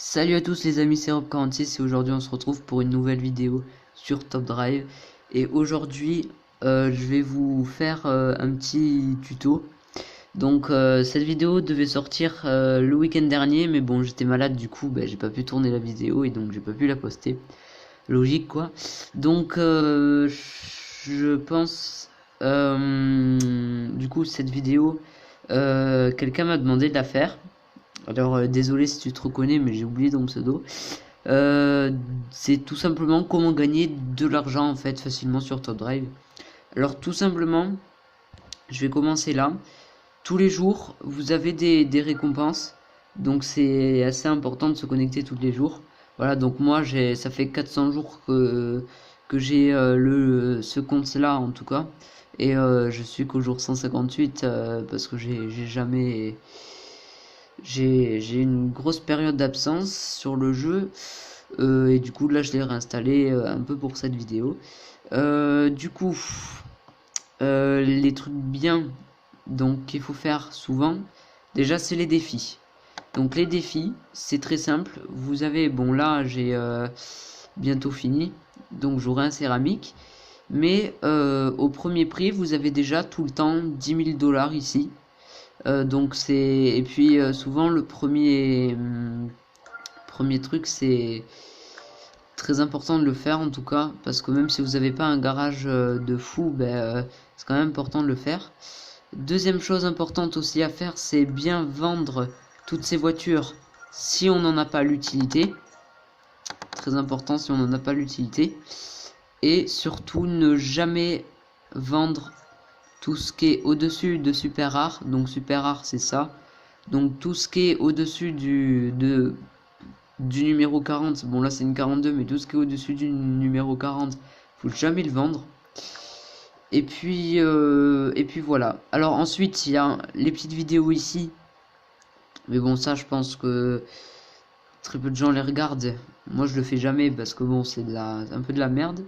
Salut à tous les amis, c'est Rob46 et aujourd'hui on se retrouve pour une nouvelle vidéo sur Top Drive. Et aujourd'hui je vais vous faire un petit tuto. Donc cette vidéo devait sortir le week-end dernier, mais bon j'étais malade, du coup j'ai pas pu tourner la vidéo et donc j'ai pas pu la poster. Logique quoi. Donc je pense du coup cette vidéo quelqu'un m'a demandé de la faire. Alors désolé si tu te reconnais, mais j'ai oublié ton pseudo. C'est tout simplement comment gagner de l'argent en fait facilement sur Top Drive. Alors tout simplement, je vais commencer là. Tous les jours, vous avez des récompenses. Donc c'est assez important de se connecter tous les jours. Voilà, donc moi ça fait 400 jours que j'ai ce compte là en tout cas. Et je suis qu'au jour 158 parce que j'ai jamais j'ai une grosse période d'absence sur le jeu et du coup là je l'ai réinstallé un peu pour cette vidéo. Du coup les trucs bien donc qu'il faut faire souvent, déjà c'est les défis. Donc les défis c'est très simple, vous avez, bon là j'ai bientôt fini, donc j'aurai un céramique, mais au premier prix vous avez déjà tout le temps 10 000 dollars ici. Donc c'est, et puis souvent le premier truc, c'est très important de le faire en tout cas, parce que même si vous n'avez pas un garage de fou, c'est quand même important de le faire. Deuxième chose importante aussi à faire, c'est bien vendre toutes ces voitures si on n'en a pas l'utilité. Très important si on n'en a pas l'utilité. Et surtout ne jamais vendre tout ce qui est au-dessus de super rare. Donc super rare c'est ça. Donc tout ce qui est au-dessus du numéro 40, bon là c'est une 42, mais tout ce qui est au-dessus du numéro 40, faut jamais le vendre. Et puis voilà. Alors ensuite il y a les petites vidéos ici, mais bon ça je pense que très peu de gens les regardent. Moi je le fais jamais parce que bon c'est un peu de la merde.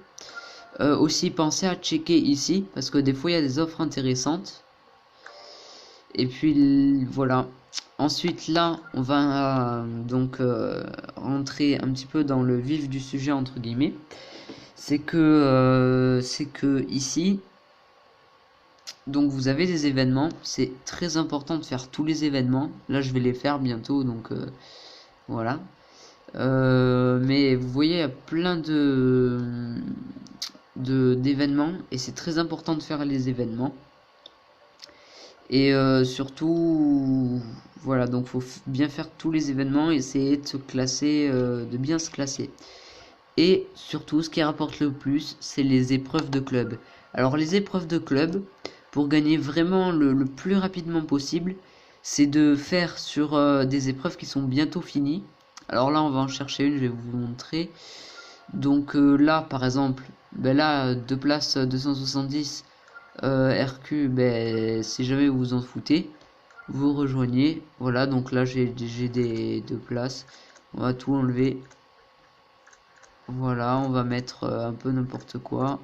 Aussi pensez à checker ici parce que des fois il y a des offres intéressantes. Et puis voilà. Ensuite là on va donc rentrer un petit peu dans le vif du sujet entre guillemets. C'est que ici donc vous avez des événements. C'est très important de faire tous les événements. Là je vais les faire bientôt, donc voilà. Mais vous voyez il y a plein d'événements et c'est très important de faire les événements. Et surtout, voilà, donc faut bien faire tous les événements, essayer de se classer, de bien se classer. Et surtout, ce qui rapporte le plus, c'est les épreuves de club. Alors les épreuves de club, pour gagner vraiment le plus rapidement possible, c'est de faire sur des épreuves qui sont bientôt finies. Alors là, on va en chercher une, je vais vous montrer. Donc là, par exemple, là, 2 places 270. RQ, si jamais vous vous en foutez, vous rejoignez. Voilà, donc là j'ai des 2 places. On va tout enlever. Voilà, on va mettre un peu n'importe quoi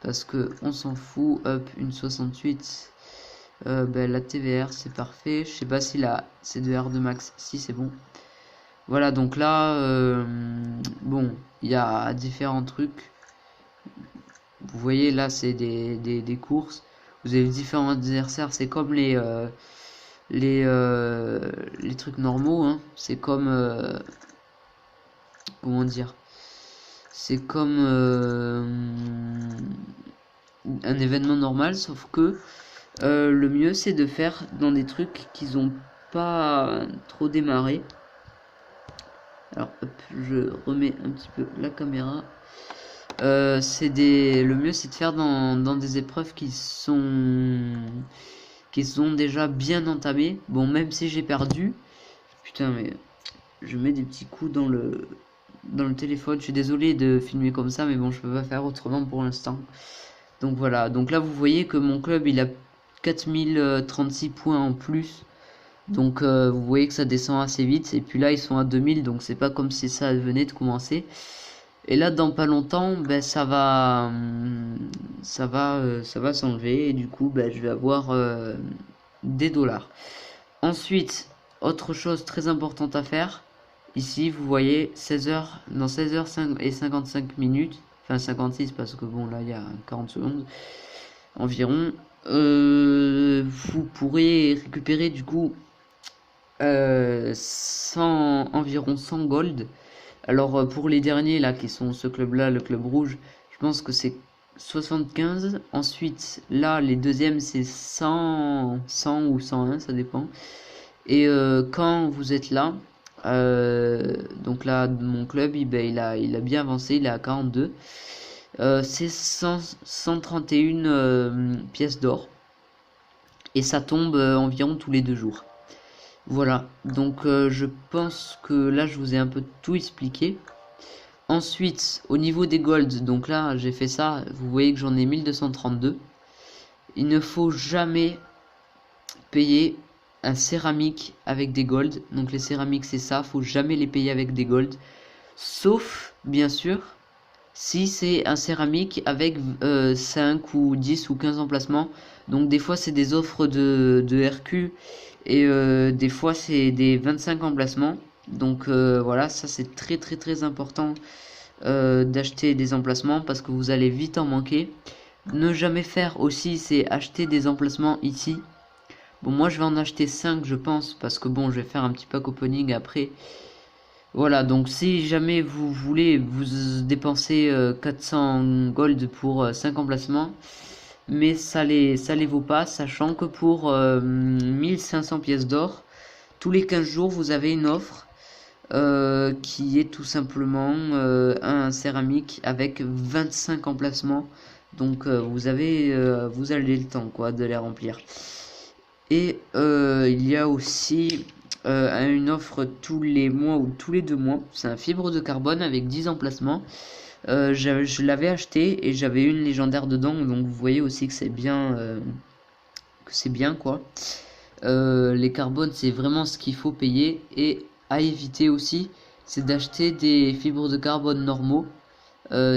parce que on s'en fout. Hop, une 68. La TVR c'est parfait. Je sais pas si la C2R de max, si c'est bon. Voilà, donc là bon, il y a différents trucs. Vous voyez là c'est des courses. Vous avez différents adversaires. C'est comme les trucs normaux, hein. C'est comme comment dire, c'est comme un événement normal, sauf que le mieux c'est de faire dans des trucs qui ont pas trop démarré. Alors hop, je remets un petit peu la caméra. Le mieux c'est de faire dans des épreuves qui sont déjà bien entamées. Bon, même si j'ai perdu, putain, mais je mets des petits coups dans le téléphone. Je suis désolé de filmer comme ça, mais bon, je peux pas faire autrement pour l'instant. Donc voilà, donc là vous voyez que mon club il a 4036 points en plus. Donc vous voyez que ça descend assez vite. Et puis là ils sont à 2000, donc c'est pas comme si ça venait de commencer. Et là dans pas longtemps ça va s'enlever et du coup je vais avoir des dollars. Ensuite, autre chose très importante à faire, Ici, vous voyez 16h, dans 16h et 55 minutes, enfin 56 parce que bon là il y a 40 secondes environ, vous pourrez récupérer du coup environ 100 gold. Alors pour les derniers là qui sont ce club là, le club rouge, je pense que c'est 75. Ensuite là les deuxièmes c'est 100 ou 101, ça dépend. Et quand vous êtes là, donc là mon club il a bien avancé, il est à 42. C'est 131 pièces d'or. Et ça tombe environ tous les 2 jours. Voilà, donc je pense que là je vous ai un peu tout expliqué. Ensuite, au niveau des golds, donc là j'ai fait ça, vous voyez que j'en ai 1232. Il ne faut jamais payer un céramique avec des golds. Donc les céramiques c'est ça, faut jamais les payer avec des golds. Sauf, bien sûr, si c'est un céramique avec 5 ou 10 ou 15 emplacements. Donc des fois c'est des offres de RQ et des fois c'est des 25 emplacements. Donc voilà, ça c'est très très très important d'acheter des emplacements parce que vous allez vite en manquer. Ne jamais faire aussi c'est acheter des emplacements ici. Bon moi je vais en acheter 5 je pense parce que bon je vais faire un petit pack opening après. Voilà, donc si jamais vous voulez vous dépenser 400 gold pour 5 emplacements, mais ça les vaut pas, sachant que pour 1500 pièces d'or, tous les 15 jours, vous avez une offre qui est tout simplement un céramique avec 25 emplacements. Donc vous avez le temps quoi de les remplir. Et il y a aussi une offre tous les mois ou tous les 2 mois. C'est un fibre de carbone avec 10 emplacements. Je l'avais acheté et j'avais une légendaire dedans. Donc vous voyez aussi que c'est bien quoi. Les carbones c'est vraiment ce qu'il faut payer. Et à éviter aussi c'est d'acheter des fibres de carbone normaux.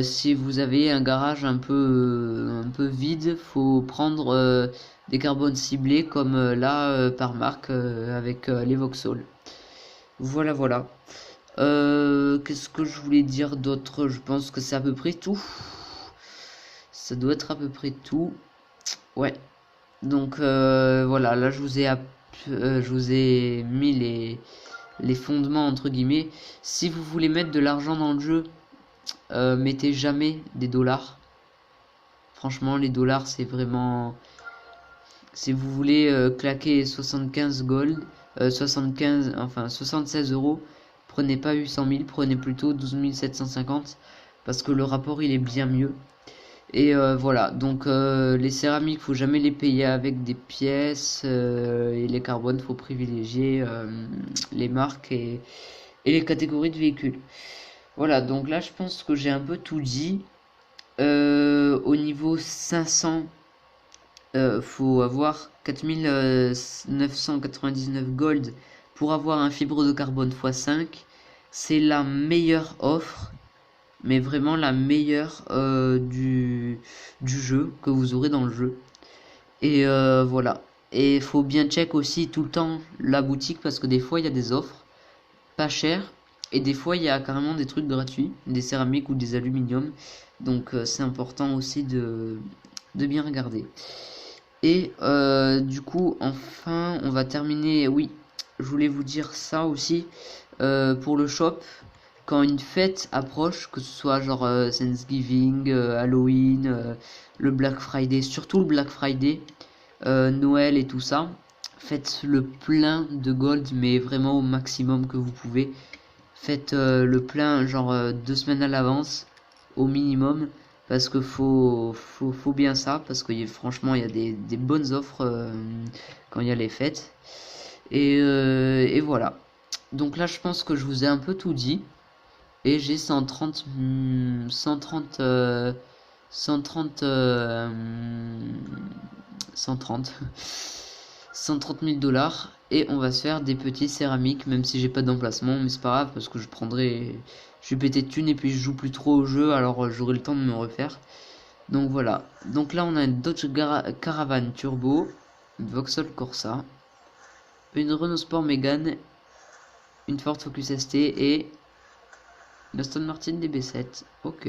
Si vous avez un garage un peu vide, faut prendre des carbones ciblés comme là par marque avec les Vauxhall. Voilà, voilà. Qu'est-ce que je voulais dire d'autre? Je pense que c'est à peu près tout. Ça doit être à peu près tout. Ouais. Donc voilà, là je vous ai mis les fondements entre guillemets. Si vous voulez mettre de l'argent dans le jeu, mettez jamais des dollars. Franchement, les dollars, c'est vraiment... Si vous voulez claquer 75 gold, 75, enfin 76 euros, prenez pas 800 000, prenez plutôt 12 750, parce que le rapport, il est bien mieux. Et voilà, donc les céramiques, faut jamais les payer avec des pièces, et les carbones, faut privilégier les marques et les catégories de véhicules. Voilà, donc là je pense que j'ai un peu tout dit. Au niveau 500, faut avoir 4999 gold pour avoir un fibre de carbone x5. C'est la meilleure offre, mais vraiment la meilleure du jeu que vous aurez dans le jeu. Et voilà. Et il faut bien check aussi tout le temps la boutique parce que des fois il y a des offres pas chères. Et des fois, il y a carrément des trucs gratuits, des céramiques ou des aluminiums. Donc, c'est important aussi de bien regarder. Et du coup, enfin, on va terminer. Oui, je voulais vous dire ça aussi. Pour le shop, quand une fête approche, que ce soit genre Thanksgiving, Halloween, le Black Friday, surtout le Black Friday, Noël et tout ça, faites le plein de gold, mais vraiment au maximum que vous pouvez. Faites le plein genre 2 semaines à l'avance au minimum parce que faut bien ça parce que franchement il y a des bonnes offres quand il y a les fêtes et voilà. Donc là je pense que je vous ai un peu tout dit et j'ai 130 130 130 130 130 000 dollars et on va se faire des petits céramiques même si j'ai pas d'emplacement, mais c'est pas grave parce que je vais péter de thunes et puis je joue plus trop au jeu, alors j'aurai le temps de me refaire. Donc voilà, donc là on a une Dodge Caravan Turbo, une Vauxhall Corsa, une Renault Sport Mégane une Ford Focus ST et l'Aston Martin DB7. Ok,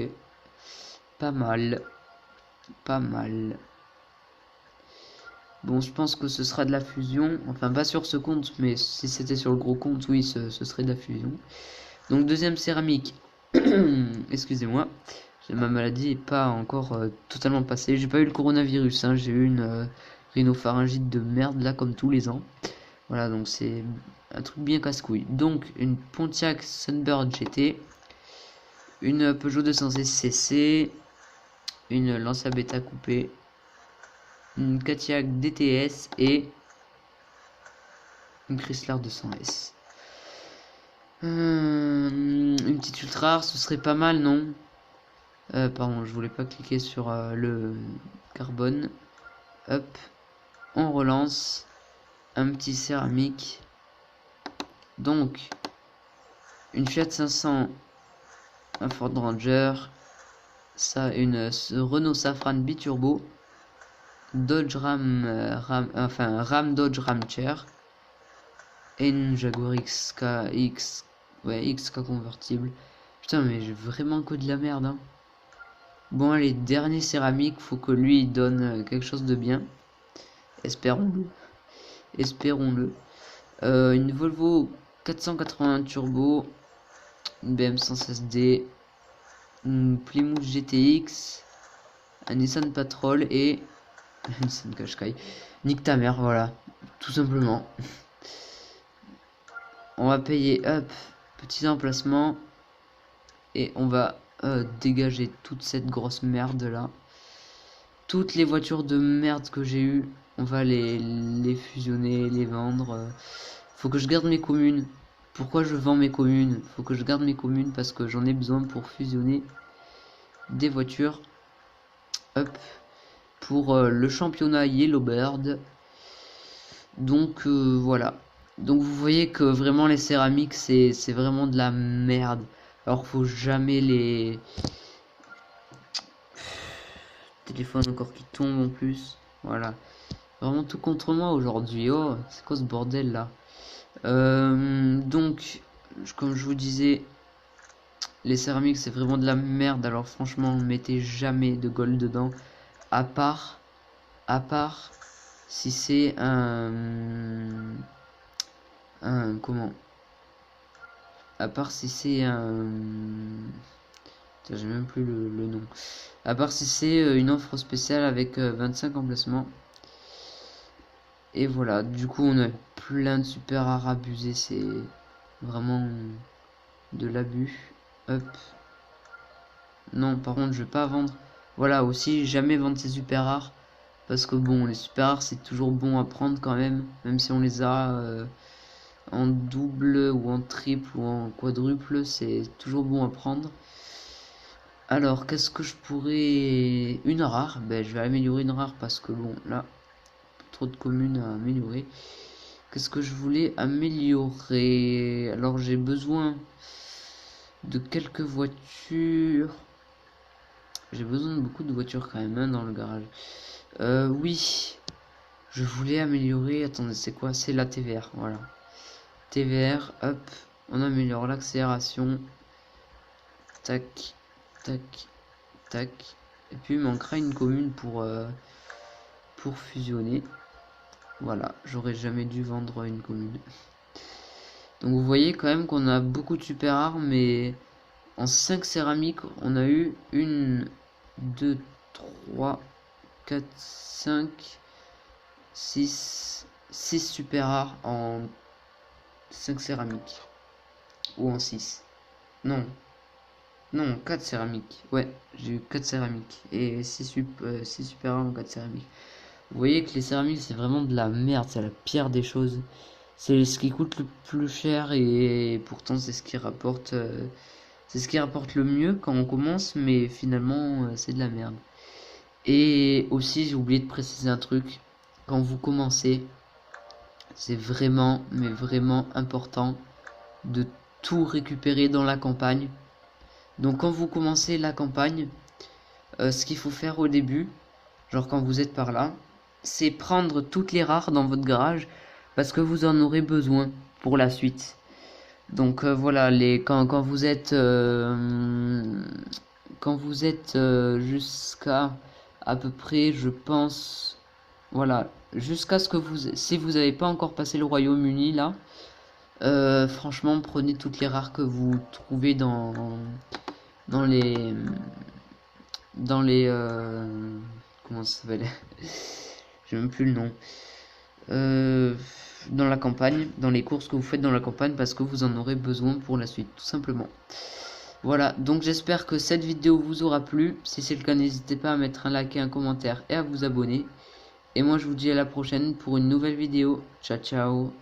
pas mal, pas mal. Bon, je pense que ce sera de la fusion. Enfin, pas sur ce compte, mais si c'était sur le gros compte, oui, ce serait de la fusion. Donc, deuxième céramique. Excusez-moi. Ma maladie n'est pas encore totalement passée. J'ai pas eu le coronavirus, hein. J'ai eu une rhinopharyngite de merde, là, comme tous les ans. Voilà, donc c'est un truc bien casse-couille. Donc, une Pontiac Sunbird GT. Une Peugeot 206 CC. Une Lancia Beta coupée. Une Cadillac DTS et une Chrysler 200S. Une petite ultra rare, ce serait pas mal, non? Pardon, je voulais pas cliquer sur le carbone. Hop, on relance. Un petit céramique. Donc, une Fiat 500, un Ford Ranger, ça, une Renault Safran biturbo. Dodge Ram, Ram Dodge Ram Chair et une Jaguar XK convertible. Putain, mais j'ai vraiment que de la merde, hein. Bon, allez, dernier céramique, faut que lui il donne quelque chose de bien. Espérons-le. Espérons-le. Une Volvo 480 Turbo, une BM 116D, une Plymouth GTX, un Nissan Patrol et Nissan Qashqai. Nique ta mère, voilà, tout simplement. On va payer, hop, petit emplacement et on va dégager toute cette grosse merde là. Toutes les voitures de merde que j'ai eues, on va les fusionner, les vendre. Faut que je garde mes communes. Pourquoi je vends mes communes? Faut que je garde mes communes parce que j'en ai besoin pour fusionner des voitures. Hop, pour le championnat Yellowbird. Donc voilà. Donc vous voyez que vraiment les céramiques c'est vraiment de la merde. Alors faut jamais les téléphones encore qui tombent en plus. Voilà. Vraiment tout contre moi aujourd'hui. Oh, c'est quoi ce bordel là? Donc comme je vous disais, les céramiques c'est vraiment de la merde. Alors franchement, mettez jamais de gold dedans. À part si c'est comment, à part si c'est j'ai même plus le nom, à part si c'est une offre spéciale avec 25 emplacements. Et voilà, du coup on a plein de super rares abusés, c'est vraiment de l'abus. Hop, non, par contre je vais pas vendre. Voilà, aussi jamais vendre ces super rares parce que bon, les super rares c'est toujours bon à prendre quand même si on les a en double ou en triple ou en quadruple, c'est toujours bon à prendre. Alors qu'est-ce que je pourrais, une rare, ben je vais améliorer une rare parce que bon là trop de communes à améliorer. Qu'est-ce que je voulais améliorer? Alors j'ai besoin de quelques voitures. J'ai besoin de beaucoup de voitures quand même, hein, dans le garage. Oui, je voulais améliorer, attendez, c'est quoi? C'est la TVR, voilà. TVR, hop, on améliore l'accélération. Tac, tac, tac. Et puis il manquera une commune pour fusionner. Voilà, j'aurais jamais dû vendre une commune. Donc vous voyez quand même qu'on a beaucoup de super rares, mais en 5 céramiques, on a eu 1, 2, 3, 4, 5, 6 super rares en 5 céramiques. Ou en 6. Non. Non, 4 céramiques. Ouais, j'ai eu 4 céramiques. Et 6 super rares en 4 céramiques. Vous voyez que les céramiques, c'est vraiment de la merde. C'est la pire des choses. C'est ce qui coûte le plus cher. Et pourtant, c'est ce qui rapporte... c'est ce qui rapporte le mieux quand on commence. Mais finalement, c'est de la merde. Et aussi, j'ai oublié de préciser un truc. Quand vous commencez, c'est vraiment, mais vraiment important de tout récupérer dans la campagne. Donc quand vous commencez la campagne, ce qu'il faut faire au début, genre quand vous êtes par là, c'est prendre toutes les rares dans votre garage parce que vous en aurez besoin pour la suite. Donc voilà, quand vous êtes jusqu'à à peu près, je pense, voilà, jusqu'à ce que si vous n'avez pas encore passé le Royaume-Uni là, franchement, prenez toutes les rares que vous trouvez dans les dans les comment ça s'appelle? J'ai même plus le nom. Euh, dans la campagne, dans les courses que vous faites dans la campagne, parce que vous en aurez besoin pour la suite, tout simplement. Voilà, donc j'espère que cette vidéo vous aura plu. Si c'est le cas, n'hésitez pas à mettre un like et un commentaire et à vous abonner. Et moi je vous dis à la prochaine pour une nouvelle vidéo. Ciao ciao.